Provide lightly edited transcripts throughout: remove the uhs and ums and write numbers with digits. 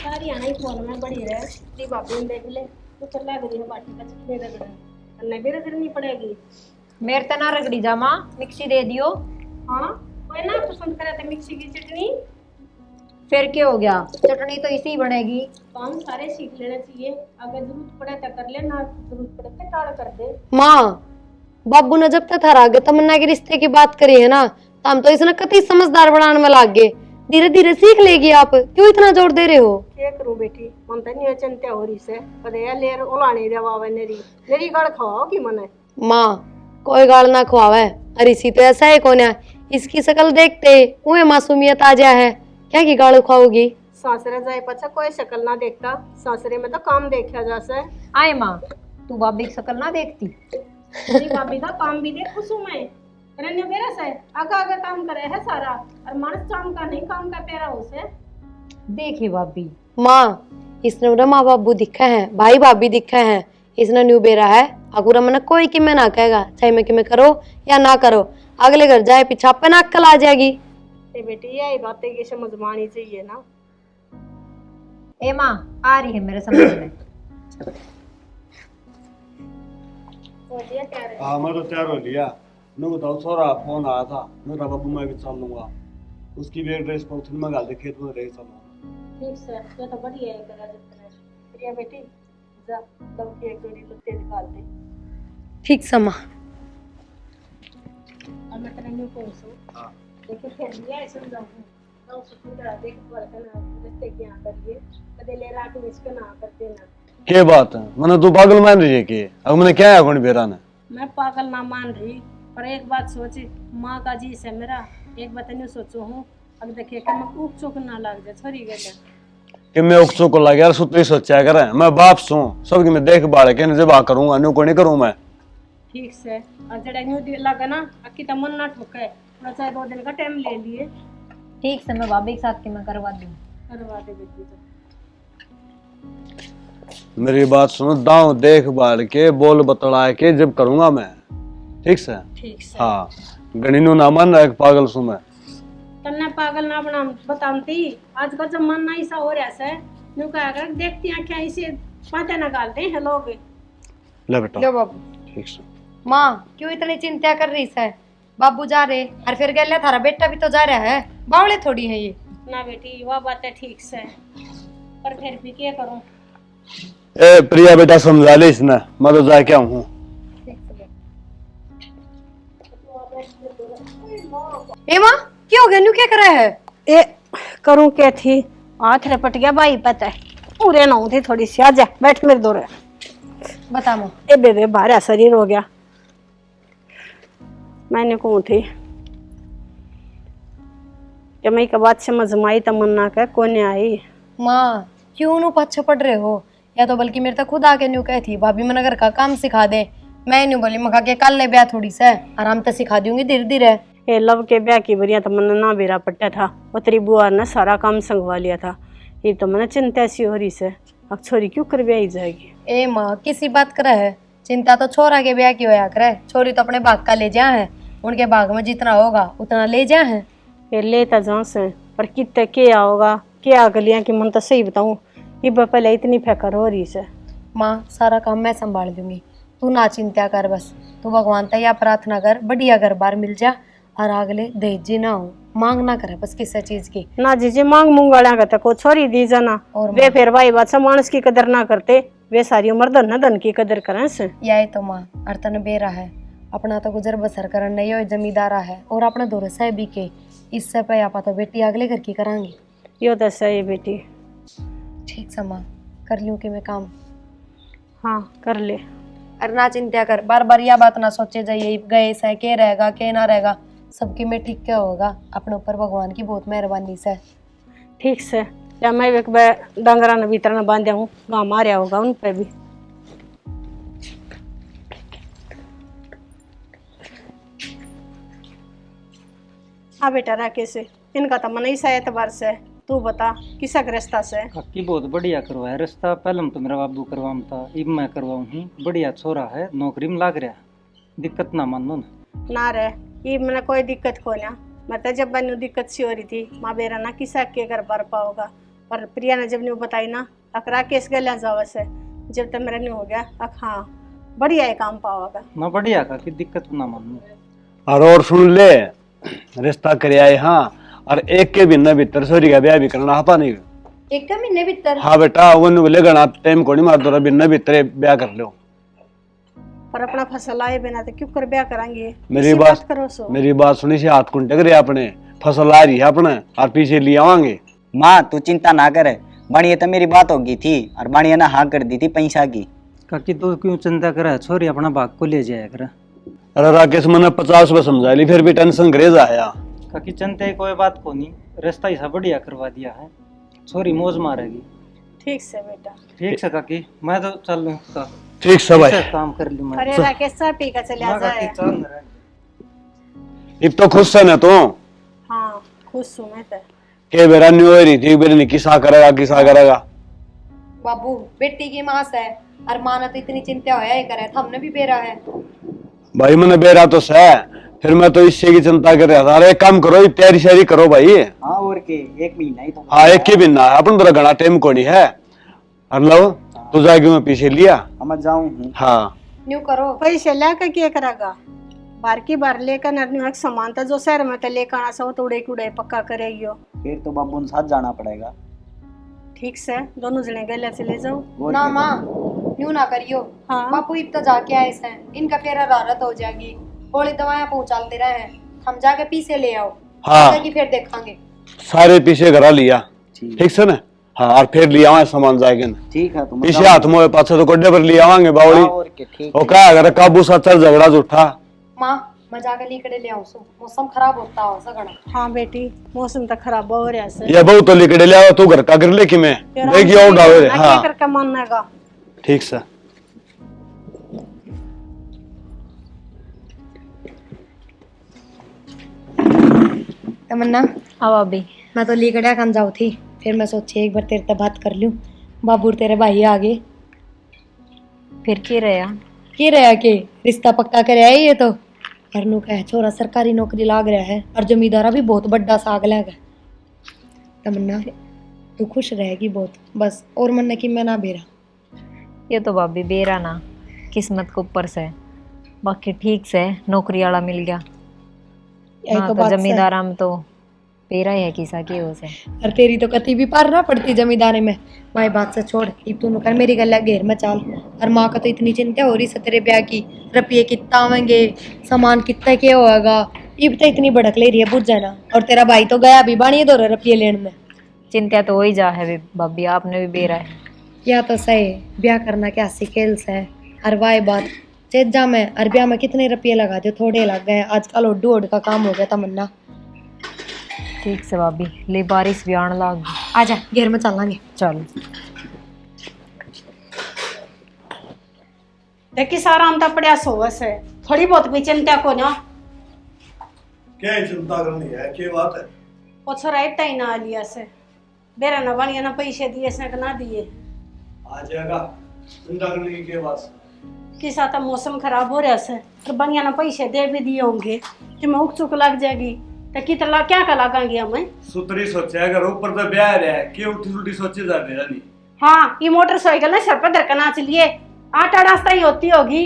सारी आना ही फोन में बड़ी रहे ती भाभी ने देख ले तो चला गई है बाटी का चटनी रगड़ा अन्य भी रगड़नी पड़ेगी। मेरे तना रगड़ी जा माँ, मिक्सी दे दियो। हाँ कोई ना पसंद करे तो मिक्सी की चटनी। फिर क्या हो गया, चटनी तो इसी बनेगी। तो हम सारे सीख लेना चाहिए, अगर जरूरत पड़े तो कर ले, ना जरूरत पड़े तो टाल कर दे। माँ, बाबू ने जब तक थारा आगे तमन्ना के रिश्ते की बात करी है ना, तो हम तो इसने कति समझदार बनाने में लाग गए। धीरे धीरे सीख लेगी, आप क्यों इतना जोर दे रहे हो? क्या करूं बेटी, मन तो नहीं चिंता हो रही से कदे या लेर ओलाने देवा नेरी नेरी गड़ खवाओ की मने। माँ, कोई गाल ना खुआवे, अरे इसी तो ऐसा है कौन है, इसकी शक्ल देखते उहे मासूमियत आ जा है, क्या की गाल खाओगी? सासरे जाए पछा कोई शक्ल ना देखता, सासरे में तो काम देखा जासे। आए माँ, तू भाभी की शक्ल ना देखती? मेरी भाभी का काम भी देख खुशू में रन्य बेरा से आगा आगा काम करे है सारा, और मानस काम का नहीं काम का पेरा उसे देखी भाभी। माँ, इसने ना माँ बाबू दिखा है, भाई भाभी दिखा है, इसने न्यू बेरा है अगुरा मन कोई कि मैं ना कहेगा, चाहे मैं कि मैं करो या ना करो, अगले घर जाए पीछा पे ना अक्कल आ जाएगी। ते बेटी यही बातें की समझ में आनी चाहिए ना। ए माँ, आ रही है मेरे समझ में। बोलिए क्या रहे? हाँ मैं तो तैयार हो लिया। मैं बताओ सोरा फोन आया था, मैं कहा बाबू मैं भी चल लूंगा, उसकी भी एक ड्रेस पॉलिथीन में डाल दे, खेत में रह चलूंगा। ठीक से ये तो बढ़िया है करा जब करे। प्रिया बेटी जा तब की एक जोड़ी लुत्ते निकाल दे। ठीक समा। और मैं तेरे न्यू पहुंचूं। हाँ देखिए फिर लिया ऐसे जाऊं तो सुन करा देख पर ना लुत्ते क्या करिए कदे ले रात में इसको ना करते ना। क्या बात है, मैंने तो पागल मान रही है कि अब मैंने क्या है कौन बेरा ने। मैं पागल ना मान रही, पर एक बात सोची, माँ का जी से मेरा एक बात नहीं सोचो हूँ, अब देखिए कि मैं ऊप चुक ना लग जाए छोरी गए कि मैं उकसों को लग यार सुतरी सोचा करे, मैं बाप सू सबकी मैं देखभाल के जब आ करूंगा न्यू को नहीं करूँ मैं। ठीक से और जड़ा न्यू लगा ना अक्की तो मन ना ठोके, थोड़ा सा 2 दिन का टाइम ले लिए। ठीक से मैं भाभी के साथ की मैं करवा दूँ। करवा दे बेटी तो। मेरी बात सुनो, दाव देखभाल के बोल बतला के जब करूंगा मैं, ठीक से? ठीक से हाँ गणिनु ना मान रहा पागल सू मैं। तन्ने पागल ना बना बताती, आज का जमाना ऐसा हो रहा है, न्यू कहा कर देखती आंखें ऐसे पाते ना गालते हैं लोग। ले बेटा लो बाबू। ठीक से। माँ, क्यों इतनी चिंता कर रही है? बाबू जा रहे और फिर गले थारा बेटा भी तो जा रहा है, बावले थोड़ी है ये। ना बेटी वह बात है ठीक से, पर फिर भी क्या करूं। ए प्रिया बेटा समझा ले इसने, मैं तो जाके आऊँ हूँ। ए माँ, क्या हो गया? न्यू क्या कर रहा है? ए करूं क्या थी, हाथ रपट गया भाई पता है पूरे ना थी थोड़ी सी, आजा बैठ मेरे दो। बता माँ। ए बेबे भारा शरीर हो गया, मैंने कहूँ थी कि मैं एक बात समझ में आई तमन्ना का कौन आई। माँ, क्यों नु पाछे पड़ रहे हो? या तो बल्कि मेरे तक खुद आके न्यू कही थी भाभी मन घर का काम सिखा दे, मैं न्यू बोली मखा के कल ले ब्याह थोड़ी से आराम से सिखा दूंगी धीरे धीरे। ए लव के ब्याह की बरिया तमन्ना ना बेरा पट्टा था, वो तेरी बुआ ने सारा काम संगवा लिया था, ये तो मैंने चिंता सी हो रही से अब छोरी क्यों कर ब्याह जाएगी। ए माँ, किसी बात करे है? चिंता तो छोरा के ब्याह की होया करे, छोरी तो अपने भाग का ले जा है, उनके भाग में जितना होगा उतना ले जा है। ये लेता जहाँ से, पर कितने क्या होगा क्या गलियां की मन तो सही बताऊं, ये पहले इतनी फेकर हो रही से। माँ, सारा काम मैं संभाल दूंगी, तू ना चिंता कर, बस तू भगवान से या प्रार्थना कर बढ़िया घर बार मिल जा और अगले दहेजी ना हो, मांग ना करे बस किसी चीज की। ना जीजे मांग मूंग वाला का को छोरी दी जाना, और वे फिर भाई बात मानस की कदर ना करते, वे सारी उम्र धन धन की कदर करें से। यही तो माँ, अर्तन बेरा है, अपना तो गुजर बसर करन नहीं हो जमींदारा है और अपने दौरे से भी के, इससे पे आपा तो बेटी अगले घर की करांगी। यो तो सही बेटी। ठीक से माँ, कर लूँ कि मैं काम? हाँ कर ले। अरे ना चिंता कर, बार बार यह बात ना सोचे जाइए गए से के रहेगा के ना रहेगा, सबकी में ठीक क्या होगा, अपने ऊपर भगवान की बहुत मेहरबानी से। ठीक से या मैं एक डंगरा न भीतर न बांधा हूँ, गाँव मारा होगा उन पे भी। हाँ बेटा राकेश, इनका तो मन ही सा एतबार से, तू बता किसा रास्ता से? काकी बहुत बढ़िया करवाया रास्ता, पहले तो मेरा बाबू करवाम था, अब मैं करवाऊँ हूँ, बढ़िया छोरा है, नौकरी में लाग रहा, दिक्कत ना मानो ना रे, ये मैंने कोई दिक्कत को ना, मतलब जब बनु दिक्कत सी हो रही थी माँ बेरा ना किसा के घर पर पाओगा, पर प्रिया ने जब न्यू बताई ना अकरा केस गल्या जावा से जब तक मेरा न्यू हो गया अख हाँ बढ़िया है काम पावागा ना बढ़िया का कि दिक्कत ना मानू। और सुन ले रिश्ता कर आए हाँ और एक के बिना भीतर सोरी का ब्याह भी करना आपा नहीं। एक का महीने भीतर हाँ बेटा वो बोले गणा टाइम को नहीं मार दो बिना भीतर ब्याह कर लो। पर अपना फसल आए बिना तो क्यों कर ब्याह कराएंगे। मेरी इसी बात करो सो मेरी बात सुनी से हाथ कुंटे करे अपने फसल आ रही है अपने और पीछे ले आवांगे। माँ तू चिंता ना करे, बढ़िया तो मेरी बात होगी थी और बढ़िया ना हाँ कर दी थी पैसा की। काकी तू क्यों चिंता करे, छोरी अपना भाग को ले जाया कर। अरे राकेश मैंने 50 में समझा ली फिर भी टेंशन करे आया। काकी चिंता की कोई बात को नहीं, रिश्ता ऐसा बढ़िया करवा दिया है, छोरी मौज मारेगी। ठीक से बेटा ठीक से काकी मैं तो चल लूँ का ठीक से भाई काम कर लूँ मैं। अरे राकेश साहब पी का चले आ हाँ काकी जाए। चल रहा है। अब तो खुश है ना तू हाँ खुश हूँ मैं तो। के बेरा न्यू हो रही थी बेरे किसा करेगा। बाबू बेटी की मां से और मां ने तो इतनी चिंता होया ही करे हमने भी बेरा है। भाई मैंने बेरा तो सह फिर मैं तो इससे की चिंता कर रहा था। अरे एक काम करो तैयारी शायरी करो भाई। हाँ और के एक महीना ही तो। हाँ एक ही बिना है अपन तो घना टाइम को नहीं है। लो तू जाके मैं पीछे लिया हम जाऊँ। हाँ न्यू करो पैसे लेकर क्या करेगा बार की बार लेकर नरनी एक सामान था जो शहर में तो लेकर आना सो तो उड़े पक्का करेगी। फिर तो बाबू के साथ जाना पड़ेगा। ठीक से दोनों जने गले से ले जाओ। और ना के माँ न्यू ना करियो। हाँ बापू इब तो जाके आए से इनका फिर रारत हो जाएगी। थोड़ी दवाएं पहुंचाते रहे हैं हम जाके पीछे ले आओ। हाँ आगे की फिर देखेंगे। सारे पीछे करा लिया ठीक ठीक से ना। हाँ और फिर ले आवा सामान जाएंगे ना ठीक है तुम पीछे हाथ मोए पाछे तो कोड्डे पर ले आवांगे बावड़ी। और के ठीक वो क्या अगर काबू सा चल झगड़ा झूठा। माँ मैं जाके लीकड़े ले आऊँ सो मौसम खराब होता हो सगड़ा। हाँ बेटी मौसम तो खराब हो रहा है। ये बहु तो लिकड़े ले आओ तू घर का कर ले कि मैं देखी और डावे। हाँ करके माननेगा ठीक से। तमन्ना हाँ भाभी मैं तो लीकड़िया खान जाऊ थी फिर मैं सोची एक बार तेरे से बात कर लूं। बाबू तेरे भाई आगे फिर के रहा की रहा के रिश्ता पक्का करे है ये तो हरनू का है छोरा सरकारी नौकरी लाग रहा है और जमींदारा भी बहुत बड़ा साग लगा। तमन्ना तू खुश रहेगी बहुत बस और मन की मैं ना बेरा। ये तो भाभी बेरा ना किस्मत के ऊपर से बाकी ठीक से नौकरी वाला मिल गया। यही हाँ तो तो बात जमींदारा में तो पेरा ही है किसा की हो से। और तेरी तो कति भी पार ना पड़ती जमींदारी में। भाई बात से छोड़ इब तू कर मेरी गला घेर में चाल। और माँ का तो इतनी चिंता हो रही से तेरे ब्याह की रुपये कितना आवेंगे सामान कितना क्या होगा इब तो इतनी भड़क ले रही है बुझ जाना। और तेरा भाई तो गया भी बाणी दो रुपये लेने में। चिंता तो हो ही जा है भाभी आपने भी बेरा है। या तो सही ब्याह करना क्या सिकेल से और वाई बात चेजा में और ब्याह में कितने रुपये लगा दो थोड़े लग गए आजकल ओडू ओड का काम हो गया तमन्ना। ठीक से भाभी ले बारिश भी आने लग गई। आजा घेर में चलेंगे चलो देखी सारा हम तो पड़ा सोवस है थोड़ी बहुत भी चिंता को ना। क्या चिंता करनी है क्या बात है। वो छोरा इतना ही ना लिया से बेरा ना बढ़िया ना पैसे दिए से ना दिए आ जाएगा चिंता करने की क्या बात। किस आता मौसम खराब हो रहा से तो बढ़िया ना पैसे दे भी दिए होंगे कि मैं उक चुक लग जाएगी तो कितना क्या का लगाएंगे हमें। सुतरी सोचे अगर ऊपर तो ब्याह रहा है कि उल्टी सुल्टी सोचे जा रही है। हाँ ये मोटरसाइकिल ना सर पर धक्का नाच लिए 8 रास्ता ही होती होगी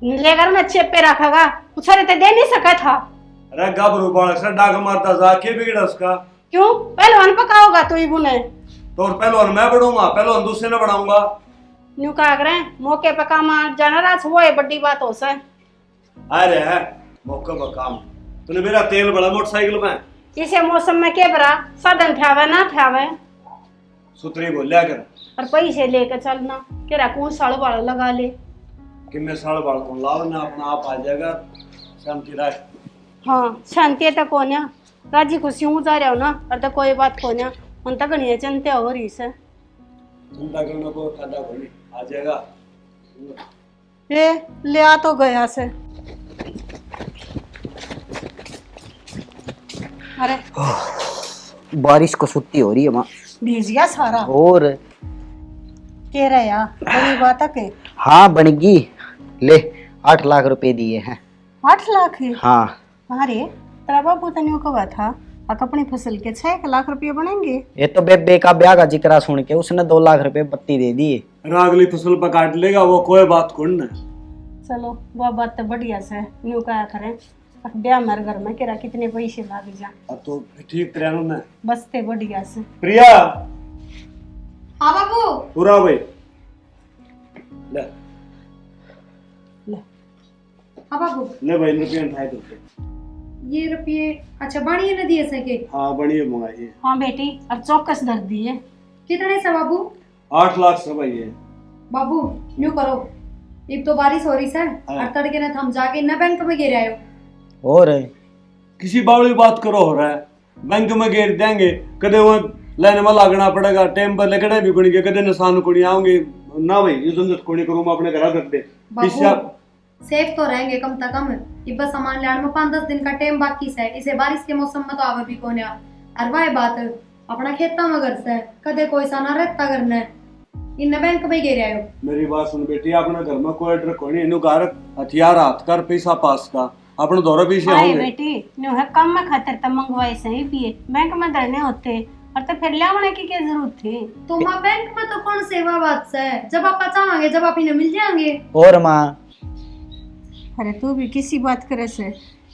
लेकर ना चेप पे रखेगा कुछ तो दे नहीं सका था। अरे गबरू बालक से डाक मारता जा के बिगड़ा उसका क्यों पहलवान पकाओगा तो ही बुने तो और पहलवान मैं बढ़ूंगा पहलवान दूसरे ने बढ़ाऊंगा। न्यू कहा करें मौके पे काम जाना रात वो है बड़ी बात हो सा। अरे है मौके पर काम तूने मेरा तेल बड़ा मोटरसाइकिल में इसे मौसम में के बरा साधन ठावे ना ठावे सुतरी बोलिया कर और पैसे लेकर चलना के रहा कौन साल वाला लगा ले कि मैं साल बाल को लाव ना अपना आप आ जाएगा शांति राय। हाँ शांति तक को ना राजी खुशी हूँ जा रहा हो ना और तो कोई बात को ना उन तक नहीं चिंता हो रही से चिंता करने को फायदा कोई आ जाएगा। ये ले आ तो गया से अरे बारिश को छुट्टी हो रही है माँ। भीज गया सारा और के रहे यार बड़ी बात है के हाँ बनेगी ले 8 लाख रुपए दिए हैं। 8 लाख है। हाँ अरे तेरा बाबू तो नहीं कहा था अक अपनी फसल के 6 लाख रुपये बनेंगे। ये तो बेबे का ब्याह का जिक्र सुन के उसने 2 लाख रुपए बत्ती दे दिए। अगली फसल पर काट लेगा वो, कोई बात कौन है। चलो वो बात तो बढ़िया से न्यू क्या करें। अब ब्याह मेरे घर में केरा कितने पैसे लाग जा। अब तो ठीक तरह ना बसते बढ़िया से। प्रिया। हाँ बाबू। पूरा भाई ले ले हाँ बाबू। ले भाई रुपये उठाए तुमसे। ये रुपये अच्छा बाणिये ने दिए सके। हाँ बढ़िया मंगाइए। हाँ बेटी अब चौकस धर दिए। कितने से बाबू? 8 लाख से भाई है। बाबू न्यू करो, अब तो बारिश हो रही है और तड़के ने थम जाके न बैंक में गिर आयो। और किसी बावली बात करो हो रहा है, बैंक में घेर देंगे, कदे वो लाइन में लागना पड़ेगा, टाइम पर लेकड़े भी कुड़ी के कदे निशान कुड़ी आऊंगी ना भाई, ये झंझट कुड़ी करूँ मैं अपने घर रख दे। सेफ तो रहेंगे कम से कम। इब सामान लाने में 5-10 दिन का टाइम बाकी है, इसे बारिश के मौसम में तो आवे भी कोने। और वह बात अपना खेता में घर से कदे कोई सा ना रहता करना इन बैंक में गिर आयो। मेरी बात सुन बेटी, अपने घर में कोई डर कोनी, इनु घर हथियार हाथ कर पैसा पास का अपने दौरे पीछे आए होंगे। बेटी न्यू है कम में खातर तब मंगवाए सही पिए बैंक में धरने होते और तो फिर लाने की क्या जरूरत थी। तो माँ बैंक में तो कौन सेवा बात से, जब आप चाहेंगे जब आप इन्हें मिल जाएंगे। और माँ अरे तू भी किसी बात करे से,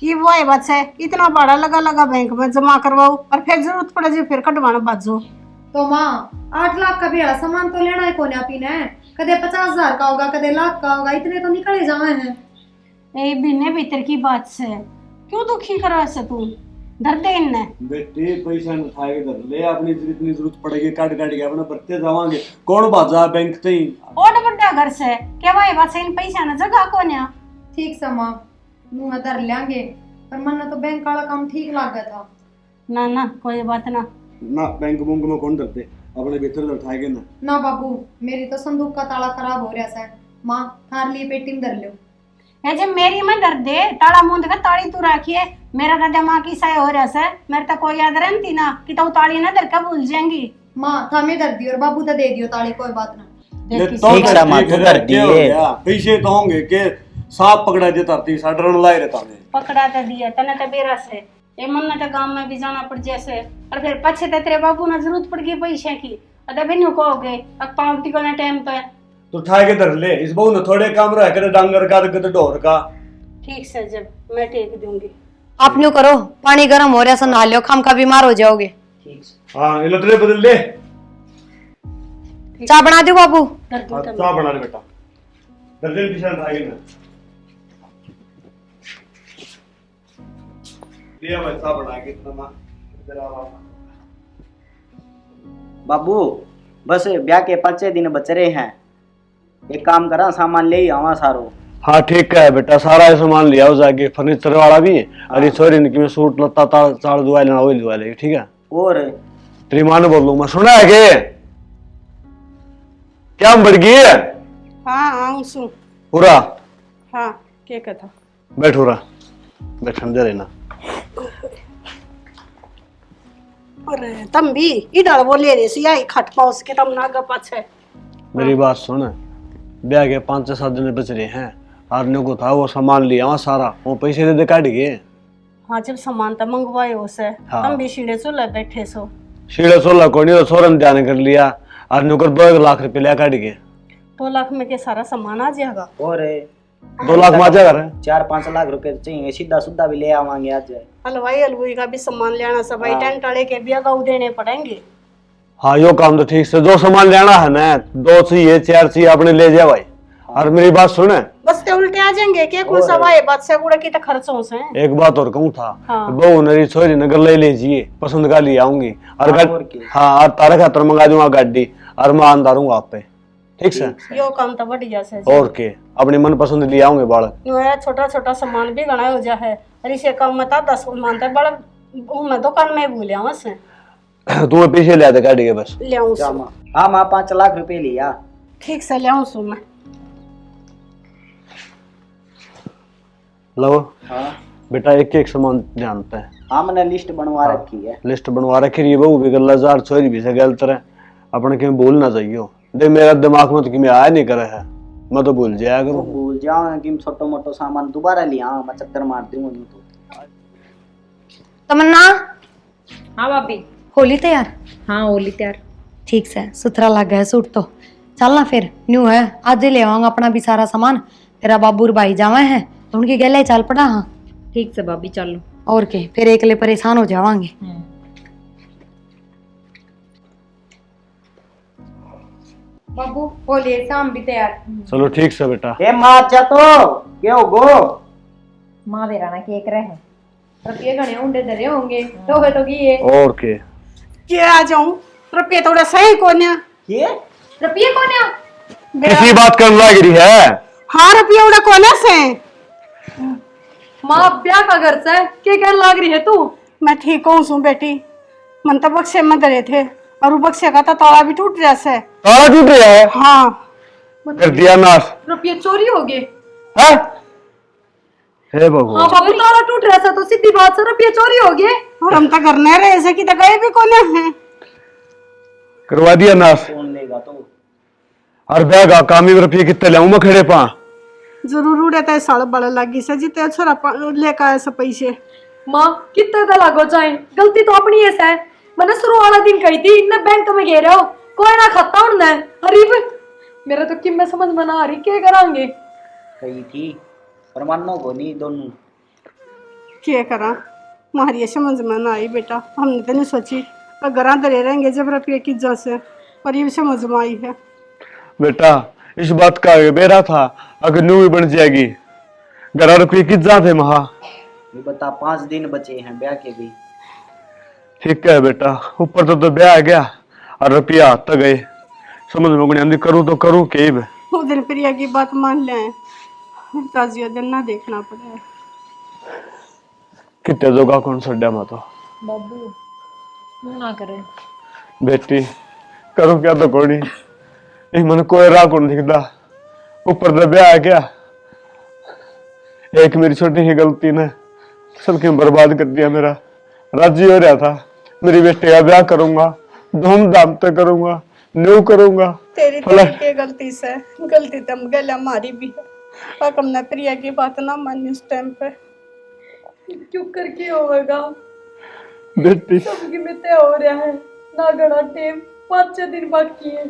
ये वो है बात है इतना बड़ा लगा लगा बैंक में जमा करवाओ और फिर जरूरत पड़े जो फिर कटवाना बाजो। तो माँ 8 लाख का भी सामान तो लेना है कोने आपी ने, कदे 50,000 का होगा कदे लाख का होगा, इतने तो निकले जाए हैं। ए बिन्ने भीतर की बात से क्यों दुखी करा से तू, धर दे इन्ने। बेटे पैसा न उठाए के धर ले, अपनी जितनी जरूरत पड़ेगी काट काट के अपने बरते जावांगे, कौन बाजा बैंक तई ओड बड्डा घर से क्या भाई बात से इन पैसा न जगह कोन्या। ठीक से माँ मुँह धर लेंगे, पर मन तो बैंक वाला काम ठीक लगा था। ना ना कोई बात ना। ना बैंक बुंक में कौन डरते, अपने भीतर से उठाएंगे ना। ना बाबू मेरी तो संदूक का ताला खराब हो रहा है, माँ थार लिए पेटी में धर लो। ए जब मेरी में धर दे ताला मुंद का ताड़ी तू रखिए, मेरा तो दिमाग की सही हो रहा है, मेरे तो कोई याद रहती ना कि तो ताड़ी ना धर के भूल जाएंगी। माँ थामे धर दी और बाबू तो दे दियो ताली, कोई बात ना। ठीक है माँ तू धर दिए। पैसे तो होंगे के सांप पकड़ा जे तरती साडरन लाए रहता में पकड़ा तो दिया तने तो बेरा से ए मन तो गांव में भी जाना पड़ जैसे और फिर पछे तो तेरे बाबू ने जरूरत पड़ गई पैसे की, अरे भी नु कहोगे अब पावती को ना टाइम पे तो उठा के धर ले। इस बहू ने थोड़े काम रहा करे डांगर का कदे ढोर का। ठीक से जब मैं टेक दूंगी। आप न्यू करो, पानी गर्म हो रहा है नहा लो, खाम का बीमार हो जाओगे। हाँ ये लतरे बदल ले। चाय बना दो बाबू। कर दूं तब। चाह बना ले बेटा, दर्जन पीछे उठाएंगे ना। लिया भाई चाह बना के इतना मां तेरा बाबू बस ब्याह के 5 दिन बच रहे हैं, एक काम करा सामान ले ही आवा सारो। हाँ ठीक है बेटा, सारा सामान ले आओ जाके, फर्नीचर वाला भी है। अरे सॉरी इनकी मैं सूट लत्ता चाल दुआ लेना वही दुआ ले, ठीक है। और तेरी मां ने बोल लूँ मैं, सुना है के क्या बढ़ गई है। हाँ आऊं सु पूरा हाँ क्या कथा बैठ हो रहा बैठन दे रहना। अरे तम भी इधर बोले रे सी आई खट पाउस के तम ना गपछ है। मेरी बात सुन, ब्याह के 5-7 दिन बच रहे हैं, आरने को था वो सामान लिया वहाँ सारा, वो पैसे दे दे काट गए। हाँ जब सामान तो मंगवाए हो से हाँ। तम भी सीढ़े चूल्हे बैठे सो सीढ़े 16 को नहीं तो सोरन ध्यान कर लिया, आरने को 2 लाख रुपए लिया काट गए। 2 लाख में के सारा सामान आ जाएगा। और 2 लाख में आ जाएगा। 4-5 लाख रुपए तो चाहिए, सीधा सुधा भी ले आवांगे आज। हलवाई हलवाई का भी सामान लेना सब भाई टेंट वाले के भी अगाऊ देने पड़ेंगे। हाँ यो काम तो ठीक से, जो सामान लेना है ना 2 चाहिए 4 चाहिए अपने ले जा भाई। और मेरी बात सुने, बस ते उल्टे आ जाएंगे के कुल सब आए बात से गुड़ा की तो खर्चों से। एक बात और कहूँ था, हाँ। बहू नरी छोरी नगर ले लीजिए, पसंद का ले आऊंगी और हाँ और तारे खातर मंगा दूंगा गाड़ी और मैं अंधारूंगा आप पे, ठीक से। यो काम तो बढ़िया से और के अपनी मन पसंद ले आऊंगे बालक। मेरा छोटा छोटा सामान भी गणा हो जा है और इसे कम मत 10 मानते बड़ा मैं दुकान में भूल आऊं से तुम्हें पीछे ले आते गाड़ी के बस ले आऊं सु। हाँ माँ 5 लाख रुपए लिया। ठीक से ले आऊं सु मैं। लो हाँ बेटा एक एक सामान जानता है। हाँ मैंने लिस्ट बनवा रखी है। लिस्ट बनवा रखी है, बहू भी गल्ला जार छोरी भी से गलत रहे, अपने क्यों भूल ना जाइयो। देख मेरा दिमाग में तो कि आया नहीं करे है, मैं तो भूल जाया करूं। भूल जाओ कि छोटो मोटो सामान दोबारा लिया, मैं चक्कर मार दूंगा। तमन्ना हाँ भाभी। होली तैयार? हाँ होली तैयार। ठीक से सुथरा लग गया है सूट तो। चलना फिर न्यू है, आज ही ले आऊंगा अपना भी सारा सामान। तेरा बाबू और भाई जावे हैं तो उनकी गले चल पड़ा। हाँ ठीक से भाभी चलो। और के फिर एकले परेशान हो जावांगे। बाबू होली शाम भी तैयार। चलो ठीक से बेटा। ए माँ अच्छा तो क्यों गो माँ बेरा ना केक रहे। रुपये घने उंडे धरे होंगे तो ये और के आ जाऊं रुपये थोड़ा सही कोन्या ये रुपये कौन है? किसी बात करने लग रही है। हाँ रुपये उड़ा कोने से माँ ब्याह का घर से क्या कर लाग रही है तू? मैं ठीक हूँ सू बेटी मन तो बक्से में धरे थे और वो बक्से का तो ताला भी टूट जैसे। ताला टूट रहा है? हाँ कर दिया नाश रुपये चोरी हो गए। है? हे भगवान। हाँ बाबू ताला टूट रहा था तो सीधी बात से रुपये चोरी हो गए। और हम तो घर नहीं रहे ऐसे की तो गए भी कोने हैं। करवा दिया नाश। सुन लेगा तो और बैग कामी में रुपये कितने लाऊं मैं खड़े पा? जरूर उड़े तो साल बड़ा लगी से जितने छोरा लेकर आए सब पैसे। माँ कितने तो लागो जाए, गलती तो अपनी है। मैंने शुरू वाला दिन कही थी इन्ने बैंक में गए रहो कोई ना खाता उनने। अरे मेरा तो किम में समझ में ना आ रही क्या करांगे। कही थी पर मानो को नहीं दोनों। क्या करा हमारी समझ में ना आई बेटा। हमने तो नहीं सोची पर घर धरे रहेंगे जब रुपये की इज्जत से पर ये समझ में आई है। बेटा इस बात का बेरा था अगर न्यू भी बन जाएगी। घर रुपये की जात है महा। ये बता 5 दिन बचे हैं ब्याह के भी। ठीक है बेटा ऊपर तो ब्याह आ गया और रुपया हाथ तक गए। समझ में नहीं करूँ तो करूँ के वो दिन प्रिया की बात मान ले ताजिया दिन ना देखना पड़े। कितने जोगा कौन सड्या मा तो बाबू ना करे बेटी करूँ क्या तो कोई नहीं मन कोई राह कौन दिखता। ऊपर तो ब्याह आ गया। एक मेरी छोटी ही गलती ने सबके बर्बाद कर दिया। मेरा राजी हो रहा था मेरी बेटे का ब्याह करूंगा धूमधाम से करूंगा न्यू करूंगा। तेरी के गलती से गलती तम गला हमारी भी है पर हमने प्रिया की बात ना मानी उस टाइम पे। क्यों करके होगा बेटी सबकी मित्ते हो रहा है ना गड़ा टेम 5-6 दिन बाकी है।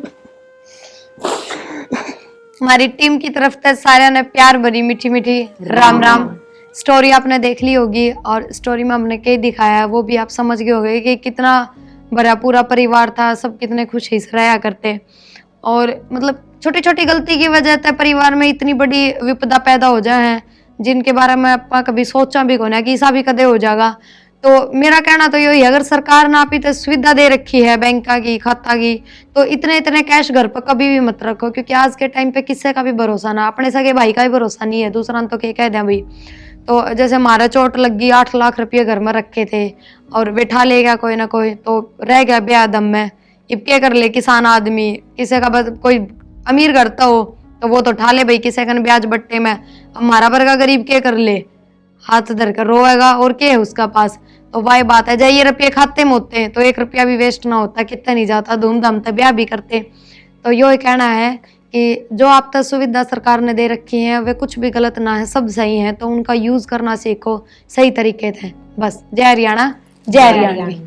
हमारी टीम की तरफ से सारे ने प्यार भरी मीठी मीठी राम राम। स्टोरी आपने देख ली होगी और स्टोरी में हमने क्या दिखाया है वो भी आप समझ गए होंगे कि कितना बड़ा पूरा परिवार था, सब कितने खुशी से रहा करते। और मतलब छोटी छोटी गलती की वजह से परिवार में इतनी बड़ी विपदा पैदा हो जाए हैं जिनके बारे में आप कभी सोचा भी कोना कि ऐसा भी कदे हो जाएगा। तो मेरा कहना तो यही है अगर सरकार ने आप इतने सुविधा दे रखी है बैंका की खाता की तो इतने इतने कैश घर पर कभी भी मत रखो क्योंकि आज के टाइम पे किसी का भी भरोसा ना, अपने सगे भाई का भी भरोसा नहीं है, दूसरा तो क्या कह दें भाई। तो जैसे हमारा चोट लग गई 8 लाख रुपये घर में रखे थे और बैठा ले गया कोई ना कोई तो रह गया ब्याह दम में। अब क्या कर ले किसान आदमी किसी का बस कोई अमीर करता हो तो वो तो उठा ले भाई किसी का ब्याज बट्टे में। हमारा वर्गा गरीब क्या कर ले हाथ धर कर रोएगा और क्या है उसका पास। तो वही बात है जाइए रुपये खाते में होते तो 1 रुपया भी वेस्ट ना होता कितना नहीं जाता धूमधाम से ब्याह भी करते। तो यो कहना है कि जो आप तक सुविधा सरकार ने दे रखी है वे कुछ भी गलत ना है, सब सही है तो उनका यूज करना सीखो सही तरीके से। बस जय हरियाणा जय हरियाणवी।